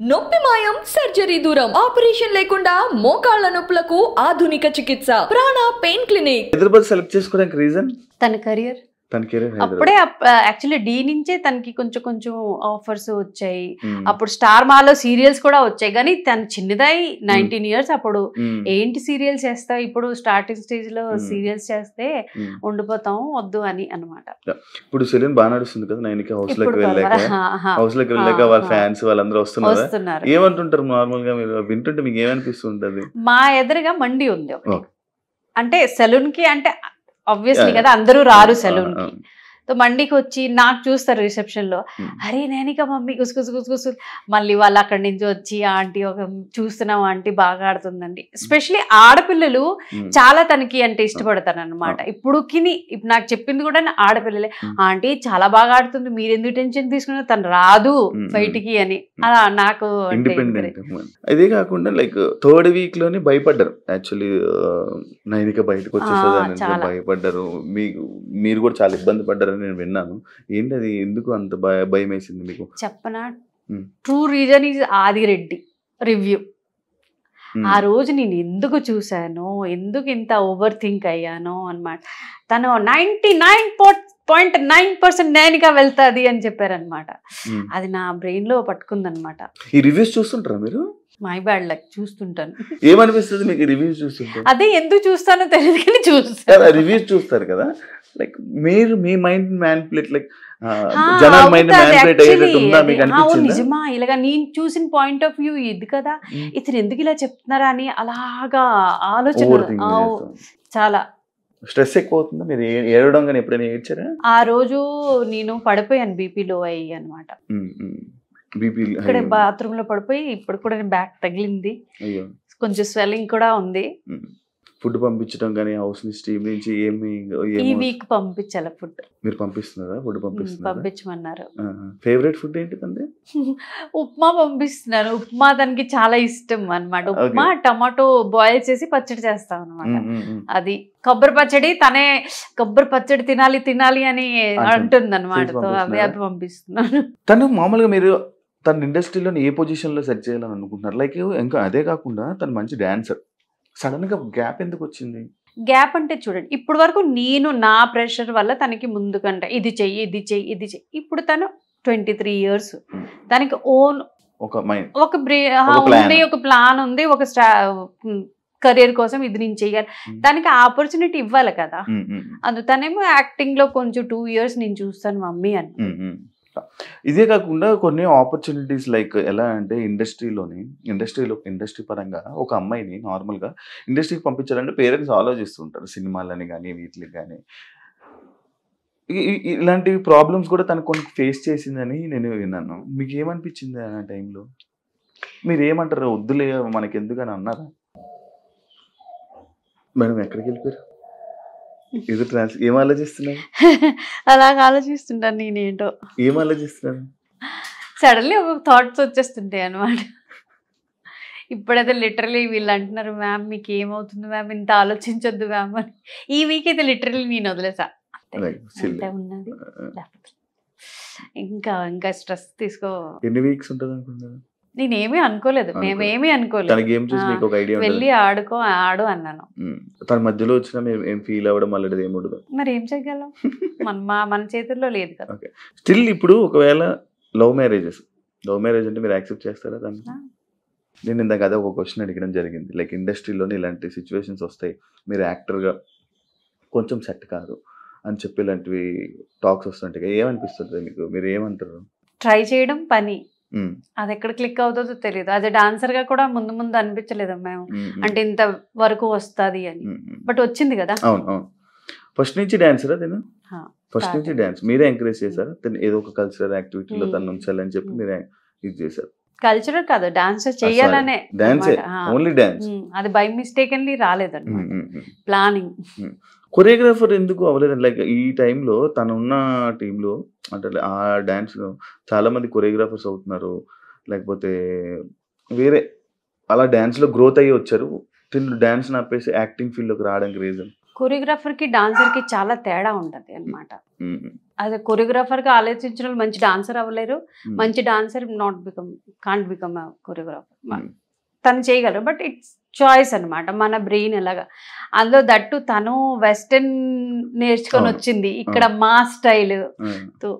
నొప్పి మాయం సర్జరీ దూరం ఆపరేషన్ లేకుండా మోకాళ్ల నొప్పులకు ఆధునిక చికిత్స ప్రాణ పెయిన్ క్లినిక్. హైదరాబాద్ సెలెక్ట్ చేసుకోవడానికి రీజన్ తన కెరియర్ అప్పుడే యాక్చువల్లీ డి నుంచే తనకి కొంచెం కొంచెం ఆఫర్స్ వచ్చాయి. అప్పుడు స్టార్ మాలో సీరియల్స్ కూడా వచ్చాయి, కానీ తను చిన్నదై 19 years అప్పుడు ఏంటి సీరియల్స్ చేస్తావు, ఇప్పుడు స్టార్టింగ్ స్టేజ్ లో సీరియల్స్ చేస్తే ఉండిపోతాం వద్దు అని అన్నమాట. ఇప్పుడు సెలూన్ బాగా నడుస్తుంది కదా, నైనిక హౌస్ లోకి వెళ్ళాక వాళ్ళ ఫ్యాన్స్ వాళ్ళందరూ వస్తున్నారు. ఏమంటుంటారు నార్మల్ గా మీరు వింటుంటే మీకు ఏమనిపిస్తుంటది? మా ఎదురుగా మండి ఉంది ఒకటి, అంటే సెలూన్ కి అంటే ఆబ్వియస్లీ కదా అందరూ రారు సెలూన్ కి. సో మండికి వచ్చి నాకు చూస్తారు రిసెప్షన్ లో, అరే నేనిక మమ్మీ గుసగుసు మళ్ళీ వాళ్ళు అక్కడి నుంచి వచ్చి ఆంటీ ఒక చూస్తున్నాం ఆంటీ బాగా ఆడుతుందండి. ఎస్పెషలీ ఆడపిల్లలు చాలా తనకి అంటే ఇష్టపడతారు అనమాట. ఇప్పుడు నాకు చెప్పింది కూడా ఆడపిల్లలే, ఆంటీ చాలా బాగా ఆడుతుంది మీరు ఎందుకు టెన్షన్ తీసుకున్నారు, తను రాదు బయటికి అని. అలా నాకు అదే కాకుండా లైక్ థర్డ్ వీక్ లోనే భయపడ్డారు యాక్చువల్లీ, నైనిక బయటకు వచ్చేసేదాన్ని భయపడ్డారు, మీరు కూడా చాలా ఇబ్బంది పడ్డారు నేను విన్నాను. ఏంటి అది, ఎందుకు అంత భయం వేసింది మీకు? చెప్పనా, true reason is Adireddy review. ఆ రోజు నేను ఎందుకు చూసాను, ఎందుకు ఇంత ఓవర్ థింక్ అయ్యాను అన్నమాట. తను 99.9% నేనుగా వెళ్తాది అని చెప్పారనమాట. అది నా బ్రెయిన్ లో పట్టుకుందనమాట. ఈ రివ్యూస్ చూస్తుంటారా మీరు? మై బ్యాడ్ లక్ చూస్తుంటాను. ఏమనిపిస్తుంది మీకు రివ్యూస్ చూస్తుంటే? అదే ఎందుకు చూస్తానో తెలియదు కానీ చూస్తాను. రివ్యూస్ చూస్తారు కదా, లైక్ మీరు మీ మైండ్ మ్యానిపులేట్ లైక్ జనాల మైండ్ మ్యానిపులేట్ అయ్యేటట్టు ఉందా మీకు అనిపించిందా? నిజమా, ఇలాగా నేను చూసిన పాయింట్ ఆఫ్ వ్యూ ఇది కదా, ఇతను ఎందుకు ఇలా చెప్తున్నారా అని అలాగా ఆలోచన చాలా. స్ట్రెస్ ఎక్కువ అవుతుందా మీరు ఏడవడం కానీ ఎప్పుడైనా ఏడ్చారా? ఆ రోజు నేను పడిపోయాను, బీపీ లో అయ్యి అనమాట. ఇక్కడ బాత్రూమ్ లో పడిపోయి ఇప్పుడు కూడా బ్యాక్ తగిలింది, కొంచెం స్వెల్లింగ్ కూడా ఉంది. ఫుడ్ పంపించడం కానీ హౌస్ నుంచి టీమ్ నుంచి ఈ వీక్ పంపించాలి ఫుడ్. మీరు పంపిస్తున్నారా? ఫుడ్ పంపించమన్నారు. ఫేవరెట్ ఫుడ్ ఏంటిదండి? ఉప్మా పంపిస్తున్నారు. ఉప్మా దానికి చాలా ఇష్టం అనమాట. ఉప్మా టమాటో బాయిల్ చేసి పచ్చడి చేస్తాం అనమాట. అది కొబ్బరి పచ్చడి, తనే కొబ్బరి పచ్చడి తినాలి అని అంటుంది అనమాట. అవి పంపిస్తున్నాను. తను మామూలుగా మీరు తన ఇండస్ట్రీలో ఏ పొజిషన్ లో సెట్ చేయాలని అనుకుంటున్నారు? లైక్ ఇంకా అదే కాకుండా తను మంచి డాన్సర్, సడన్ గా గ్యాప్ ఎందుకు వచ్చింది? గ్యాప్ అంటే చూడండి, ఇప్పుడు వరకు నేను నా ప్రెషర్ వల్ల తనకి ముందు కంటే ఇది చెయ్యి ఇది చెయ్యి ఇది చెయ్యి. ఇప్పుడు తను 23 years, తనకి ఓన్ ఒక ప్లాన్ ఉంది, ఒక కెరీర్ కోసం ఇది నేను చెయ్యాలి, దానికి ఆపర్చునిటీ ఇవ్వాలి కదా. తనేమో యాక్టింగ్ లో కొంచెం 2 years నేను చూస్తాను మమ్మీ అని. ఇదే కాకుండా కొన్ని ఆపర్చునిటీస్ లైక్ ఎలా అంటే ఇండస్ట్రీ పరంగా ఒక అమ్మాయిని నార్మల్గా ఇండస్ట్రీకి పంపించాలంటే పేరెంట్స్ ఆలోచిస్తుంటారు, సినిమాలని కానీ వీటికి కానీ. ఇలాంటి ప్రాబ్లమ్స్ కూడా తను కొన్ని ఫేస్ చేసిందని నేను విన్నాను. మీకు ఏమనిపించింది ఆ టైంలో? మీరు ఏమంటారు, వద్దులే మనకి ఎందుకని అన్నారా? మేడం ఎక్కడికి వెళ్ళిపోయారు? ఏం ఆలోచిస్తున్నారు? అలాగ ఆలోచిస్తుంటాను నేనేంటో. ఏం ఆలోచిస్తున్నాను? సడన్లీ ఒక థాట్స్ వచ్చేస్తుంటాయి అనమాట. ఇప్పుడైతే లిటరలీ వీళ్ళు అంటున్నారు, మ్యామ్ మీకు ఏమవుతుంది మ్యామ్, ఇంత ఆలోచించొద్దు మ్యామ్ అని. ఈ వీక్ అయితే లిటరలీ నేను వదిలేసా, ఉన్నది ఇంకా స్ట్రెస్ తీసుకో. ఎన్ని వీక్స్ ఉంటుంది అనుకుంటున్నాను? నేనేమీ అనుకోలేదు, మేమేమీ అనుకోలేదు. వెళ్ళి ఆడు అన్నాను. తన మధ్యలో వచ్చిన ఏం ఫీల్ అవ్వడం అలాంటిది ఏముండదు. మరి ఏం చేయగలం, మన చేతుల్లో లేదు కదా. స్టిల్ ఇప్పుడు ఒకవేళ లవ్ మ్యారేజ్ అంటే మీరు యాక్సెప్ట్ చేస్తారా దాన్ని? నేను ఇందాక అదే ఒక క్వశ్చన్ అడగడం జరిగింది. లైక్ ఇండస్ట్రీలోనే ఇలాంటి సిచ్యువేషన్స్ వస్తాయి, మీరు యాక్టర్గా కొంచెం సెట్ కాదు అని చెప్పి ఇలాంటివి టాక్స్ వస్తుంటాయి, ఏమనిపిస్తుంది మీకు? మీరు ఏమంటారు? ట్రై చేయడం పని, అది ఎక్కడ క్లిక్ అవుతుందో తెలియదు. అది డాన్సర్ గా కూడా ముందు అనిపించలేదు మేము, అంటే ఇంత వరకు వస్తుంది అని. బట్ వచ్చింది కదా. అవును, ఫస్ట్ నుంచి డాన్సరా తను? ఫస్ట్ నుంచి డాన్స్ మీరే ఎంకరేజ్ చేశారు? ఏదో ఒక కల్చరల్ యాక్టివిటీలో తను ఉంచాలని చెప్పి మీరే ఇది చేశారు? కల్చరల్ కాదు, డాన్స్ చేయాలనే. ఓన్లీ డాన్స్, అది బై మిస్టేకెన్లీ రాలేదండి, ప్లానింగ్. కొరియోగ్రాఫర్ ఎందుకు అవ్వలేదండి? లైక్ ఈ టైంలో తను ఉన్న టీంలో అంటే ఆ డాన్స్ చాలా మంది కొరియోగ్రాఫర్స్ అవుతున్నారు, లేకపోతే వేరే అలా డాన్స్ లో గ్రోత్ అయ్యి వచ్చారు. డాన్స్ ఆపేసి యాక్టింగ్ ఫీల్డ్ లోకి రావడానికి రీజన్? కొరియోగ్రాఫర్ కి డాన్సర్ కి చాలా తేడా ఉంటది అన్నమాట. అదే కొరియోగ్రాఫర్ గా ఆలోచించిన వాళ్ళు మంచి డాన్సర్ అవ్వలేరు, మంచి డాన్సర్ కాంట్ బికమ్ కొరియోగ్రాఫర్. తను చేయగలరు, బట్ ఇట్స్ చాయిస్ అన్నమాట, మన బ్రెయిన్ ఎలాగా. అందులో దట్టు తను వెస్టర్న్ నేర్చుకొని వచ్చింది, ఇక్కడ మా స్టైల్ తో